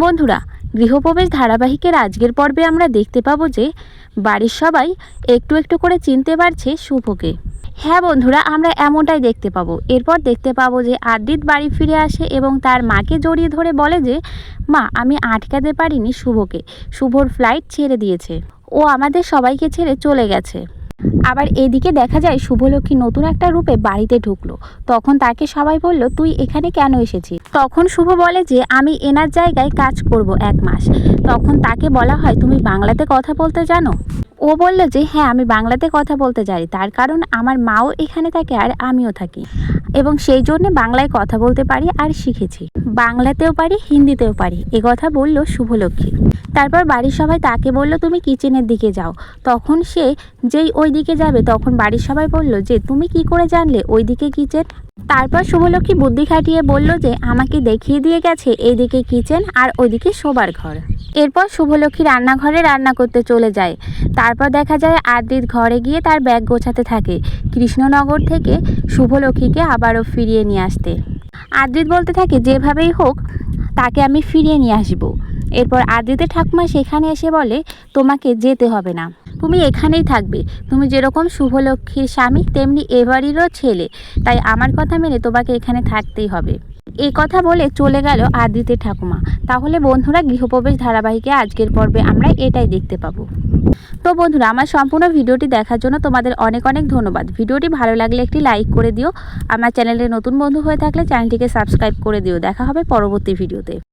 বন্ধুরা, গৃহপ্রবেশ ধারাবাহিকের আজকের পর্বে আমরা দেখতে পাবো যে বাড়ির সবাই একটু একটু করে চিনতে পারছে শুভকে। হ্যাঁ বন্ধুরা, আমরা এমনটাই দেখতে পাবো। এরপর দেখতে পাবো যে আদ্রিত বাড়ি ফিরে আসে এবং তার মাকে জড়িয়ে ধরে বলে যে মা, আমি আটকাতে পারিনি শুভকে। শুভর ফ্লাইট ছেড়ে দিয়েছে, ও আমাদের সবাইকে ছেড়ে চলে গেছে। আবার এদিকে দেখা যায় শুভলক্ষ্মী নতুন একটা রূপে বাড়িতে ঢুকলো। তখন তাকে সবাই বলল, তুই এখানে কেন এসেছিস? তখন শুভ বলে যে আমি এনার জায়গায় কাজ করব 1 মাস। তখন তাকে বলা হয়, তুমি বাংলাতে কথা বলতে জানো? ও বলল যে হ্যাঁ, আমি বাংলাতে কথা বলতে জানি, তার কারণ আমার মাও এখানে থাকে আর আমিও থাকি, এবং সেই জন্য বাংলায় কথা বলতে পারি আর শিখেছি। বাংলাতেও পারি, হিন্দিতেও পারি, এ কথা বলল শুভলক্ষ্মী। তারপর বাড়ির সবাই তাকে বলল, তুমি কিচেনের দিকে যাও। তখন সে যেই ওই দিকে যাবে, তখন বাড়ির সবাই বলল যে তুমি কি করে জানলে ওই দিকে কিচেন? তারপর শুভলক্ষ্মী বুদ্ধি খাটিয়ে বলল যে আমাকে দেখিয়ে দিয়ে গেছে এইদিকে কিচেন আর ওইদিকে শোবার ঘর। এরপর শুভলক্ষ্মী রান্নাঘরে রান্না করতে চলে যায়। তারপর দেখা যায় আদ্রিত ঘরে গিয়ে তার ব্যাগ গোছাতে থাকে, কৃষ্ণনগর থেকে শুভলক্ষ্মীকে আবারও ফিরিয়ে নিয়ে আসতে। আদ্রিত বলতে থাকে, যেভাবেই হোক তাকে আমি ফিরিয়ে নিয়ে আসবো। এরপর আদ্রিতের ঠাকুমা সেখানে এসে বলে, তোমাকে যেতে হবে না, তুমি এখানেই থাকবে। তুমি যেরকম শুভলক্ষ্মীর স্বামী, তেমনি এবারেরও ছেলে, তাই আমার কথা মেনে তোমাকে এখানে থাকতেই হবে। এই কথা বলে চলে গেল আদ্রিতের ঠাকুমা। তাহলে বন্ধুরা, গৃহপ্রবেশ ধারাবাহিকে আজকের পর্বে আমরা এটাই দেখতে পাবো। তো বন্ধুরা, আমার সম্পূর্ণ ভিডিওটি দেখার জন্য তোমাদের অনেক অনেক ধন্যবাদ। ভিডিওটি ভালো লাগলে একটি লাইক করে দিও। আমার চ্যানেলে নতুন বন্ধু হয়ে থাকলে চ্যানেলটিকে সাবস্ক্রাইব করে দিও। দেখা হবে পরবর্তী ভিডিওতে।